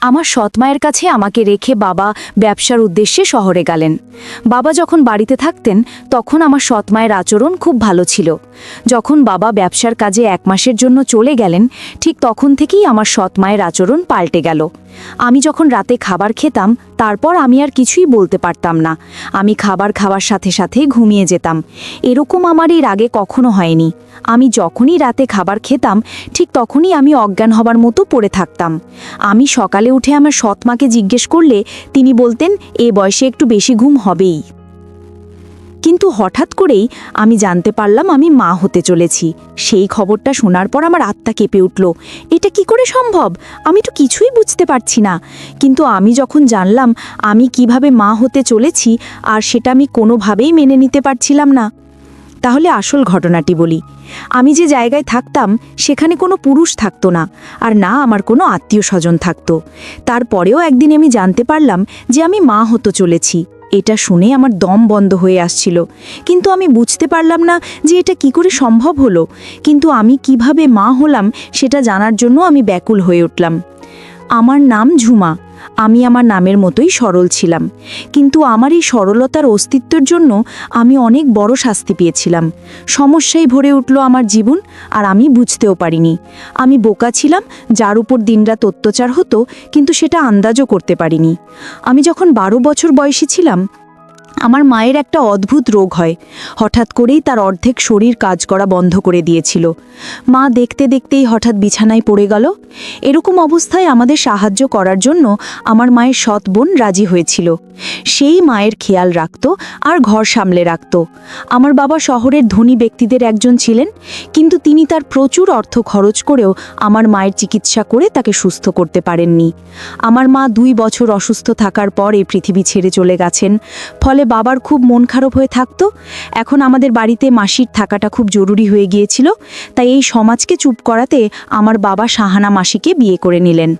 আমার সৎমায়ের কাছে আমাকে রেখে বাবা ব্যবসার উদ্দেশ্যে শহরে গেলেন। বাবা যখন বাড়িতে থাকতেন তখন আমার সৎমায়ের আচরণ খুব ভালো ছিল। যখন বাবা ব্যবসার কাজে 1 মাসের জন্য চলে গেলেন, ঠিক তখন থেকেই আমার সৎমায়ের আচরণ পাল্টে গেল। আমি যখন রাতে খাবার খেতাম, তারপর আমি আর কিছুই বলতে পারতাম না। আমি খাবার খাওয়ার সাথে সাথে ঘুমিয়ে যেতাম। এরকম আমার এর আগে কখনো হয়নি। আমি যখনই রাতে খাবার খেতাম, ঠিক তখনই আমি অজ্ঞান হবার মতো পড়ে থাকতাম। আমি সকালে উঠে আমার সৎমাকে জিজ্ঞেস করলে তিনি বলতেন, এ বয়সে একটু বেশি ঘুম হবেই। কিন্তু হঠাৎ করেই আমি জানতে পারলাম আমি মা হতে চলেছি। সেই খবরটা শোনার পর আমার আত্মা কেঁপে উঠল। এটা কি করে সম্ভব? আমি তো কিছুই বুঝতে পারছি না। কিন্তু আমি যখন জানলাম আমি কিভাবে মা হতে চলেছি, আর সেটা আমি কোনোভাবেই মেনে নিতে পারছিলাম না। তাহলে আসল ঘটনাটি বলি। আমি যে জায়গায় থাকতাম সেখানে কোনো পুরুষ থাকতো না, আর না আমার কোনো আত্মীয় স্বজন থাকতো। তারপরেও একদিন আমি জানতে পারলাম যে আমি মা হতে চলেছি। এটা শুনে আমার দম বন্ধ হয়ে আসছিল, কিন্তু আমি বুঝতে পারলাম না যে এটা কি করে সম্ভব হলো। কিন্তু আমি কিভাবে মা হলাম সেটা জানার জন্য আমি ব্যাকুল হয়ে উঠলাম। আমার নাম ঝুমা। আমি আমার নামের মতোই সরল ছিলাম, কিন্তু আমার এই সরলতার অস্তিত্বের জন্য আমি অনেক বড় শাস্তি পেয়েছিলাম। সমস্যায় ভরে উঠল আমার জীবন, আর আমি বুঝতেও পারিনি। আমি বোকা ছিলাম, যার উপর দিনরাত অত্যাচার হতো, কিন্তু সেটা আন্দাজও করতে পারিনি। আমি যখন 12 বছর বয়সী ছিলাম, আমার মায়ের একটা অদ্ভুত রোগ হয়। হঠাৎ করেই তার অর্ধেক শরীর কাজ করা বন্ধ করে দিয়েছিল। মা দেখতে দেখতেই হঠাৎ বিছানায় পড়ে গেল। এরকম অবস্থায় আমাদের সাহায্য করার জন্য আমার মায়ের সৎ বোন রাজি হয়েছিল। সেই মায়ের খেয়াল রাখত আর ঘর সামলে রাখত। আমার বাবা শহরের ধনী ব্যক্তিদের একজন ছিলেন, কিন্তু তিনি তার প্রচুর অর্থ খরচ করেও আমার মায়ের চিকিৎসা করে তাকে সুস্থ করতে পারেননি। আমার মা 2 বছর অসুস্থ থাকার পর এই পৃথিবী ছেড়ে চলে গেছেন। ফলে বাবার খুব মন খারাপ হয়ে থাকতো। এখন আমাদের বাড়িতে মাসির থাকাটা খুব জরুরি হয়ে গিয়েছিল, তাই এই সমাজকে চুপ করাতে আমার বাবা শাহানা মাসিকে বিয়ে করে নিলেন।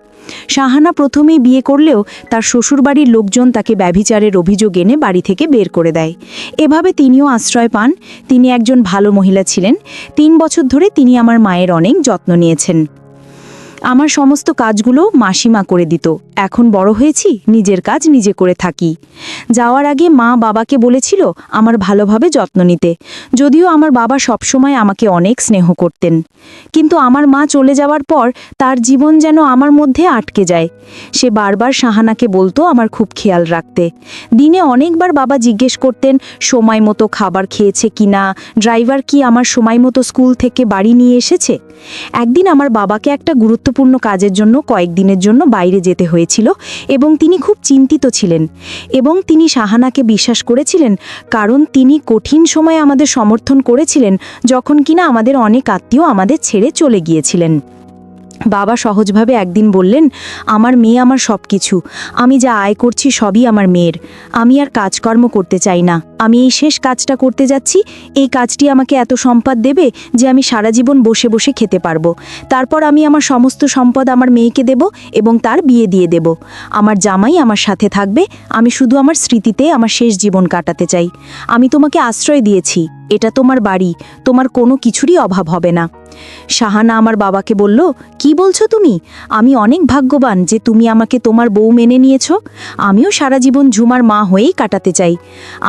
শাহানা প্রথমেই বিয়ে করলেও তার শ্বশুরবাড়ির লোকজন তাকে ব্যভিচারের অভিযোগ এনে বাড়ি থেকে বের করে দেয়। এভাবে তিনিও আশ্রয় পান। তিনি একজন ভালো মহিলা ছিলেন। 3 বছর ধরে তিনি আমার মায়ের অনেক যত্ন নিয়েছেন। আমার সমস্ত কাজগুলো মাসিমা করে দিত। এখন বড় হয়েছি, নিজের কাজ নিজে করে থাকি। যাওয়ার আগে মা বাবাকে বলেছিল আমার ভালোভাবে যত্ন নিতে, যদিও আমার বাবা সবসময় আমাকে অনেক স্নেহ করতেন। কিন্তু আমার মা চলে যাওয়ার পর তার জীবন যেন আমার মধ্যে আটকে যায়। সে বারবার শাহানাকে বলতো আমার খুব খেয়াল রাখতে। দিনে অনেকবার বাবা জিজ্ঞেস করতেন সময় মতো খাবার খেয়েছে কিনা, ড্রাইভার কি আমার সময় মতো স্কুল থেকে বাড়ি নিয়ে এসেছে। একদিন আমার বাবাকে একটা গুরুত্বপূর্ণ কাজের জন্য কয়েকদিনের জন্য বাইরে যেতে হয়েছিল, এবং তিনি খুব চিন্তিত ছিলেন। এবং তিনি শাহানাকে বিশ্বাস করেছিলেন, কারণ তিনি কঠিন সময়ে আমাদের সমর্থন করেছিলেন, যখন কিনা আমাদের অনেক আত্মীয় আমাদের ছেড়ে চলে গিয়েছিলেন। বাবা সহজভাবে একদিন বললেন, আমার মেয়ে আমার সব কিছু। আমি যা আয় করছি সবই আমার মেয়ের। আমি আর কাজকর্ম করতে চাই না। আমি এই শেষ কাজটা করতে যাচ্ছি। এই কাজটি আমাকে এত সম্পদ দেবে যে আমি সারা জীবন বসে বসে খেতে পারবো। তারপর আমি আমার সমস্ত সম্পদ আমার মেয়েকে দেব এবং তার বিয়ে দিয়ে দেব। আমার জামাই আমার সাথে থাকবে। আমি শুধু আমার স্মৃতিতে আমার শেষ জীবন কাটাতে চাই। আমি তোমাকে আশ্রয় দিয়েছি, এটা তোমার বাড়ি, তোমার কোনো কিছুরই অভাব হবে না। শাহানা আমার বাবাকে বলল, কি বলছো তুমি? আমি অনেক ভাগ্যবান যে তুমি আমাকে তোমার বউ মেনে নিয়েছো। আমিও সারা জীবন ঝুমার মা হয়েই কাটাতে চাই।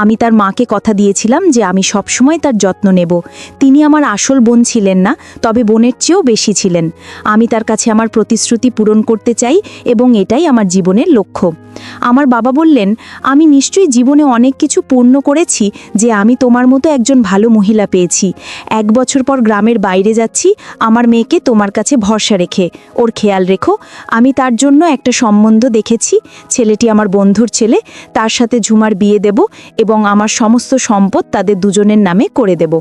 আমি তার মাকে কথা দিয়েছিলাম যে আমি সবসময় তার যত্ন নেব। তিনি আমার আসল বোন ছিলেন না, তবে বোনের চেয়েও বেশি ছিলেন। আমি তার কাছে আমার প্রতিশ্রুতি পূরণ করতে চাই, এবং এটাই আমার জীবনের লক্ষ্য। আমার বাবা বললেন, আমি নিশ্চয়ই জীবনে অনেক কিছু পূর্ণ করেছি যে আমি তোমার মতো একজন ভালো মহিলা পেয়েছি। 1 বছর পর গ্রামের বাইরে যাচ্ছি, আমার মেয়েকে তোমার কাছে ভরসা রেখে ওর খেয়াল রেখো। আমি তার জন্য একটা সম্বন্ধ দেখেছি। ছেলেটি আমার বন্ধুর ছেলে। তার সাথে ঝুমার বিয়ে দেব এবং আমার সমস্ত সম্পদ তাদের দুজনের নামে করে দেব।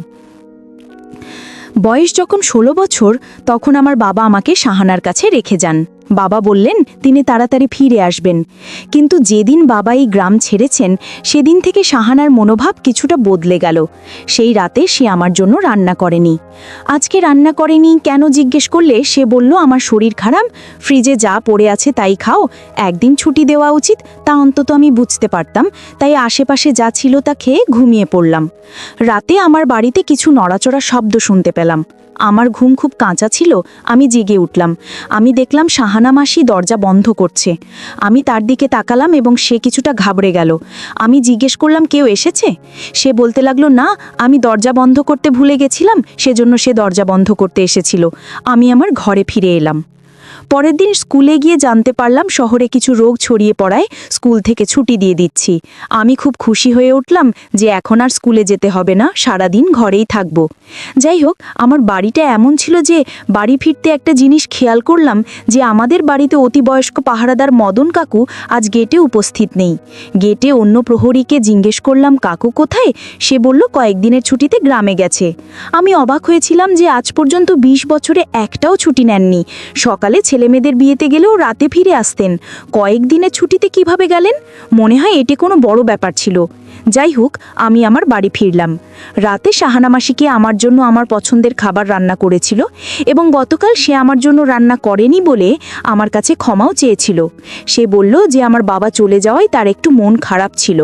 বয়স যখন 16 বছর, তখন আমার বাবা আমাকে শাহানার কাছে রেখে যান। বাবা বললেন তিনি তাড়াতাড়ি ফিরে আসবেন। কিন্তু যেদিন বাবা এই গ্রাম ছেড়েছেন, সেদিন থেকে শাহানার মনোভাব কিছুটা বদলে গেল। সেই রাতে সে আমার জন্য রান্না করেনি। আজকে রান্না করেনি কেন জিজ্ঞেস করলে সে বলল, আমার শরীর খারাপ, ফ্রিজে যা পড়ে আছে তাই খাও। একদিন ছুটি দেওয়া উচিত, তা অন্তত আমি বুঝতে পারতাম। তাই আশেপাশে যা ছিল তা খেয়ে ঘুমিয়ে পড়লাম। রাতে আমার বাড়িতে কিছু নড়াচড়া শব্দ শুনতে পেলাম। আমার ঘুম খুব কাঁচা ছিল। আমি জেগে উঠলাম। আমি দেখলাম সাহানা মাসি দরজা বন্ধ করছে। আমি তার দিকে তাকালাম এবং সে কিছুটা ঘাবড়ে গেল। আমি জিজ্ঞেস করলাম, কেউ এসেছে? সে বলতে লাগলো, না, আমি দরজা বন্ধ করতে ভুলে গেছিলাম, সেজন্য সে দরজা বন্ধ করতে এসেছিল। আমি আমার ঘরে ফিরে এলাম। পরের দিন স্কুলে গিয়ে জানতে পারলাম শহরে কিছু রোগ ছড়িয়ে পড়ায় স্কুল থেকে ছুটি দিয়ে দিচ্ছি। আমি খুব খুশি হয়ে উঠলাম যে এখন আর স্কুলে যেতে হবে না, সারাদিন ঘরেই থাকব। যাই হোক, আমার বাড়িটা এমন ছিল যে বাড়ি ফিরতে একটা জিনিস খেয়াল করলাম যে আমাদের বাড়িতে অতিবয়স্ক পাহারাদার মদন কাকু আজ গেটে উপস্থিত নেই। গেটে অন্য প্রহরীকে জিজ্ঞেস করলাম, কাকু কোথায়? সে বলল কয়েকদিনের ছুটিতে গ্রামে গেছে। আমি অবাক হয়েছিলাম যে আজ পর্যন্ত 20 বছরে একটাও ছুটি নেননি। সকালে ছেলেমেয়েদের বিয়েতে গেলেও রাতে ফিরে আসতেন। কয়েকদিনের ছুটিতে কিভাবে গেলেন? মনে হয় এটি কোনো বড় ব্যাপার ছিল। যাই হোক, আমি আমার বাড়ি ফিরলাম। রাতে সাহানা মাসিকে আমার জন্য আমার পছন্দের খাবার রান্না করেছিল এবং গতকাল সে আমার জন্য রান্না করেনি বলে আমার কাছে ক্ষমাও চেয়েছিল। সে বলল যে আমার বাবা চলে যাওয়ায় তার একটু মন খারাপ ছিল।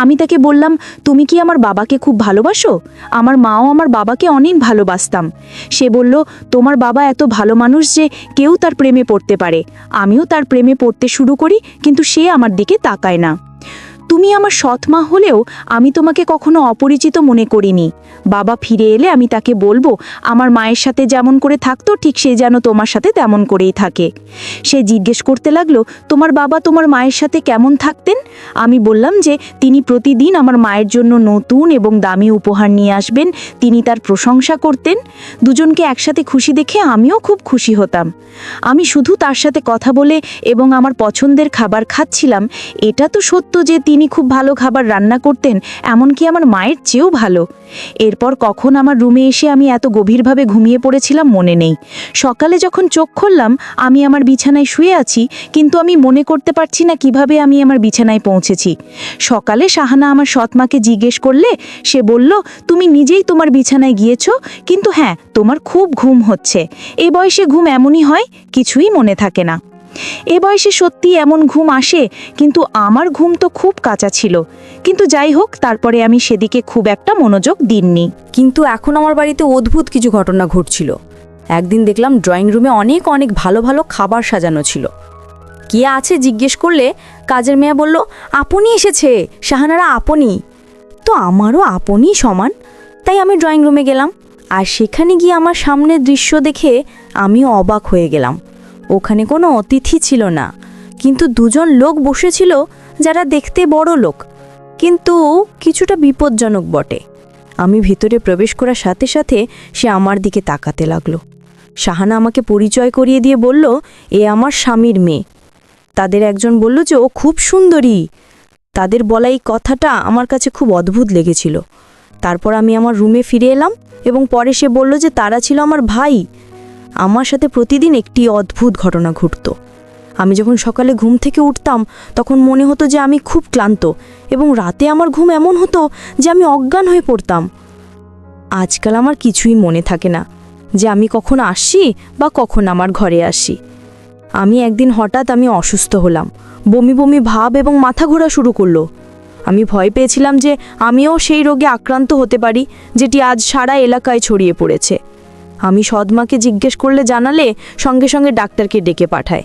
আমি তাকে বললাম, তুমি কি আমার বাবাকে খুব ভালোবাসো? আমার মাও আমার বাবাকে অনেক ভালোবাসতাম। সে বলল, তোমার বাবা এত ভালো মানুষ যে কেউ তার প্রেমে পড়তে পারে। আমিও তার প্রেমে পড়তে শুরু করি, কিন্তু সে আমার দিকে তাকায় না। তুমি আমার সৎ মা হলেও আমি তোমাকে কখনো অপরিচিত মনে করিনি। বাবা ফিরে এলে আমি তাকে বলবো আমার মায়ের সাথে যেমন করে থাকতো ঠিক সে যেন তোমার সাথে তেমন করেই থাকে। সে জিজ্ঞেস করতে লাগলো, তোমার বাবা তোমার মায়ের সাথে কেমন থাকতেন? আমি বললাম যে তিনি প্রতিদিন আমার মায়ের জন্য নতুন এবং দামি উপহার নিয়ে আসবেন। তিনি তার প্রশংসা করতেন। দুজনকে একসাথে খুশি দেখে আমিও খুব খুশি হতাম। আমি শুধু তার সাথে কথা বলে এবং আমার পছন্দের খাবার খাচ্ছিলাম। এটা তো সত্য যে তিনি খুব ভালো খাবার রান্না করতেন, এমনকি আমার মায়ের চেয়েও ভালো। এরপর কখন আমার রুমে এসে আমি এত গভীরভাবে ঘুমিয়ে পড়েছিলাম মনে নেই। সকালে যখন চোখ খুললাম আমি আমার বিছানায় শুয়ে আছি, কিন্তু আমি মনে করতে পারছি না কিভাবে আমি আমার বিছানায় পৌঁছেছি। সকালে সাহানা আমার সৎমাকে জিজ্ঞেস করলে সে বলল, তুমি নিজেই তোমার বিছানায় গিয়েছো, কিন্তু হ্যাঁ, তোমার খুব ঘুম হচ্ছে। এই বয়সে ঘুম এমনই হয়, কিছুই মনে থাকে না। এ বয়সে সত্যি এমন ঘুম আসে, কিন্তু আমার ঘুম তো খুব কাঁচা ছিল। কিন্তু যাই হোক, তারপরে আমি সেদিকে খুব একটা মনোযোগ দিইনি। কিন্তু এখন আমার বাড়িতে অদ্ভুত কিছু ঘটনা ঘটছিল। একদিন দেখলাম ড্রয়িং রুমে অনেক অনেক ভালো ভালো খাবার সাজানো ছিল। কে আছে জিজ্ঞেস করলে কাজের মেয়ে বলল, আপনি এসেছে শাহানারা, আপনি। তো আমারও আপনি সমান। তাই আমি ড্রয়িং রুমে গেলাম, আর সেখানে গিয়ে আমার সামনের দৃশ্য দেখে আমিও অবাক হয়ে গেলাম। ওখানে কোনো অতিথি ছিল না, কিন্তু দুজন লোক বসেছিল যারা দেখতে বড় লোক, কিন্তু কিছুটা বিপজ্জনক বটে। আমি ভিতরে প্রবেশ করার সাথে সাথে সে আমার দিকে তাকাতে লাগলো। শাহানা আমাকে পরিচয় করিয়ে দিয়ে বলল, এ আমার স্বামীর মেয়ে। তাদের একজন বলল যে ও খুব সুন্দরী। তাদের বলা এই কথাটা আমার কাছে খুব অদ্ভুত লেগেছিল। তারপর আমি আমার রুমে ফিরে এলাম এবং পরে সে বলল যে তারা ছিল আমার ভাই। আমার সাথে প্রতিদিন একটি অদ্ভুত ঘটনা ঘটত। আমি যখন সকালে ঘুম থেকে উঠতাম তখন মনে হতো যে আমি খুব ক্লান্ত, এবং রাতে আমার ঘুম এমন হতো যে আমি অজ্ঞান হয়ে পড়তাম। আজকাল আমার কিছুই মনে থাকে না যে আমি কখন আসছি বা কখন আমার ঘরে আসি। আমি একদিন হঠাৎ আমি অসুস্থ হলাম, বমি বমি ভাব এবং মাথা ঘোরা শুরু করলো। আমি ভয় পেয়েছিলাম যে আমিও সেই রোগে আক্রান্ত হতে পারি, যেটি আজ সারা এলাকায় ছড়িয়ে পড়েছে। আমি সৎমাকে জিজ্ঞেস করলে জানালে সঙ্গে সঙ্গে ডাক্তারকে ডেকে পাঠায়।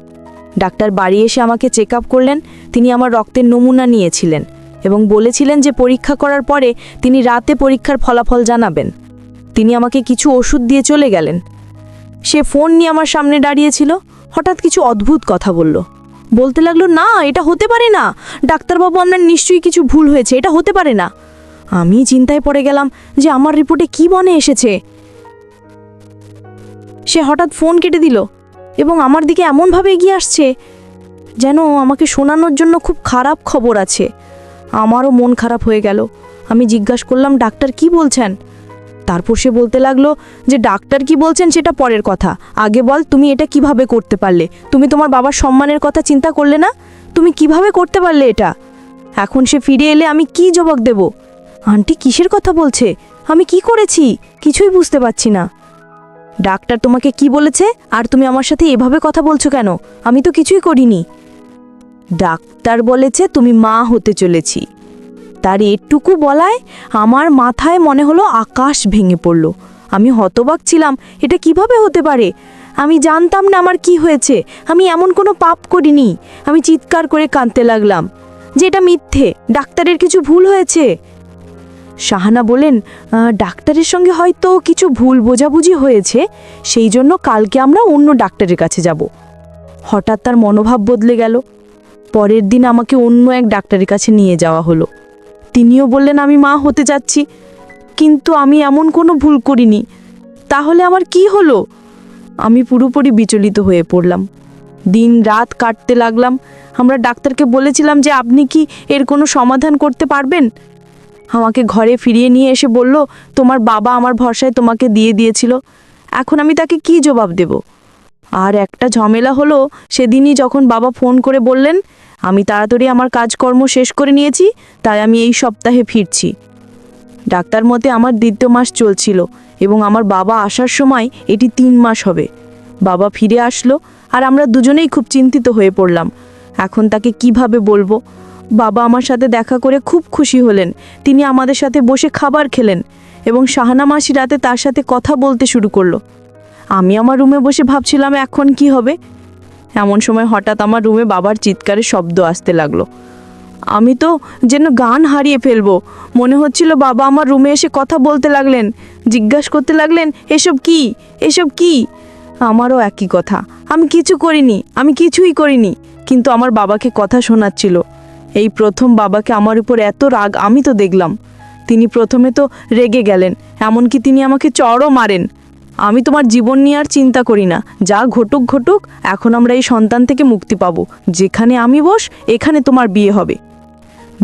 ডাক্তার বাড়ি এসে আমাকে চেক আপ করলেন। তিনি আমার রক্তের নমুনা নিয়েছিলেন এবং বলেছিলেন যে পরীক্ষা করার পরে তিনি রাতে পরীক্ষার ফলাফল জানাবেন। তিনি আমাকে কিছু ওষুধ দিয়ে চলে গেলেন। সে ফোন নিয়ে আমার সামনে দাঁড়িয়েছিল। হঠাৎ কিছু অদ্ভুত কথা বলতে লাগলো, না, এটা হতে পারে না ডাক্তারবাবু, আপনার নিশ্চয়ই কিছু ভুল হয়েছে, এটা হতে পারে না। আমি চিন্তায় পড়ে গেলাম যে আমার রিপোর্টে কি বনে এসেছে। সে হঠাৎ ফোন কেটে দিল এবং আমার দিকে এমনভাবে এগিয়ে আসছে যেন আমাকে শোনানোর জন্য খুব খারাপ খবর আছে। আমারও মন খারাপ হয়ে গেল। আমি জিজ্ঞাসা করলাম, ডাক্তার কি বলছেন? তারপর সে বলতে লাগলো যে ডাক্তার কি বলছেন সেটা পরের কথা, আগে বল তুমি এটা কিভাবে করতে পারলে? তুমি তোমার বাবার সম্মানের কথা চিন্তা করলে না? তুমি কিভাবে করতে পারলে এটা? এখন সে ফিরে এলে আমি কি জবাব দেব? আন্টি কিসের কথা বলছে? আমি কি করেছি কিছুই বুঝতে পারছি না। ডাক্তার তোমাকে কি বলেছে আর তুমি আমার সাথে এভাবে কথা বলছো কেন? আমি তো কিছুই করিনি। ডাক্তার বলেছে তুমি মা হতে চলেছি। তার এটুকু বলায় আমার মাথায় মনে হলো আকাশ ভেঙে পড়ল। আমি হতবাক ছিলাম, এটা কিভাবে হতে পারে? আমি জানতাম না আমার কি হয়েছে, আমি এমন কোনো পাপ করিনি। আমি চিৎকার করে কাঁদতে লাগলাম যে এটা মিথ্যে, ডাক্তারের কিছু ভুল হয়েছে। শাহানা বলেন, ডাক্তারের সঙ্গে হয়তো কিছু ভুল বোঝাবুঝি হয়েছে, সেই জন্য কালকে আমরা অন্য ডাক্তারের কাছে যাব। হঠাৎ তার মনোভাব বদলে গেল। পরের দিন আমাকে অন্য এক ডাক্তারের কাছে নিয়ে যাওয়া হলো। তিনিও বললেন আমি মা হতে যাচ্ছি, কিন্তু আমি এমন কোনো ভুল করিনি। তাহলে আমার কি হলো? আমি পুরোপুরি বিচলিত হয়ে পড়লাম। দিন রাত কাটতে লাগলাম। আমরা ডাক্তারকে বলেছিলাম যে আপনি কি এর কোনো সমাধান করতে পারবেন। আমাকে ঘরে ফিরিয়ে নিয়ে এসে বলল, তোমার বাবা আমার ভরসায় তোমাকে দিয়ে দিয়েছিল, এখন আমি তাকে কি জবাব দেব? আর একটা ঝামেলা হলো, সেদিনই যখন বাবা ফোন করে বললেন আমি তাড়াতাড়ি আমার কাজকর্ম শেষ করে নিয়েছি, তাই আমি এই সপ্তাহে ফিরছি। ডাক্তার মতে আমার 2য় মাস চলছিল এবং আমার বাবা আসার সময় এটি 3 মাস হবে। বাবা ফিরে আসলো আর আমরা দুজনেই খুব চিন্তিত হয়ে পড়লাম। এখন তাকে কিভাবে বলবো? বাবা আমার সাথে দেখা করে খুব খুশি হলেন। তিনি আমাদের সাথে বসে খাবার খেলেন এবং শাহানা মাসি রাতে তার সাথে কথা বলতে শুরু করলো। আমি আমার রুমে বসে ভাবছিলাম এখন কি হবে। এমন সময় হঠাৎ আমার রুমে বাবার চিৎকারের শব্দ আসতে লাগলো। আমি তো যেন গান হারিয়ে ফেলবো। মনে হচ্ছিল বাবা আমার রুমে এসে কথা বলতে লাগলেন, জিজ্ঞাসা করতে লাগলেন এসব কি, এসব কি। আমারও একই কথা, আমি কিছু করিনি, আমি কিছুই করিনি, কিন্তু আমার বাবাকে কথা শোনাচ্ছিল। এই প্রথম বাবাকে আমার উপর এত রাগ আমি তো দেখলাম। তিনি প্রথমে তো রেগে গেলেন, এমনকি তিনি আমাকে চড়ও মারেন। আমি তোমার জীবন নিয়ে আর চিন্তা করি না, যা ঘটুক ঘটুক, এখন আমরা এই সন্তান থেকে মুক্তি পাবো। যেখানে আমি বস, এখানে তোমার বিয়ে হবে।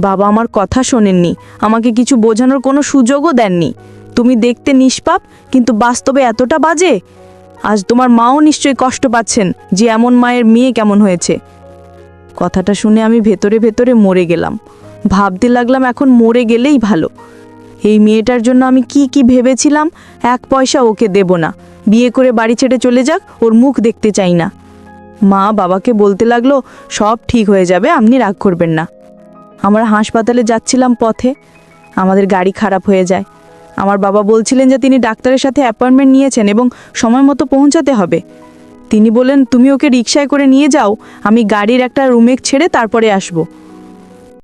বাবা আমার কথা শোনেননি, আমাকে কিছু বোঝানোর কোনো সুযোগও দেননি। তুমি দেখতে নিষ্পাপ, কিন্তু বাস্তবে এতটা বাজে। আজ তোমার মাও নিশ্চয়ই কষ্ট পাচ্ছেন যে এমন মায়ের মেয়ে কেমন হয়েছে। কথাটা শুনে আমি ভেতরে ভেতরে মরে গেলাম। ভাবতে লাগলাম এখন মরে গেলেই ভালো। এই মেয়েটার জন্য আমি কি কি ভেবেছিলাম, 1 পয়সা ওকে দেব না। বিয়ে করে বাড়ি ছেড়ে চলে যাক, ওর মুখ দেখতে চাই না। মা বাবাকে বলতে লাগলো সব ঠিক হয়ে যাবে, আপনি রাগ করবেন না। আমরা হাসপাতালে যাচ্ছিলাম, পথে আমাদের গাড়ি খারাপ হয়ে যায়। আমার বাবা বলছিলেন যে তিনি ডাক্তারের সাথে অ্যাপয়েন্টমেন্ট নিয়েছেন এবং সময় মতো পৌঁছাতে হবে। তিনি বলেন তুমি ওকে রিকশায় করে নিয়ে যাও, আমি গাড়ির একটা রুমে ছেড়ে তারপরে আসব।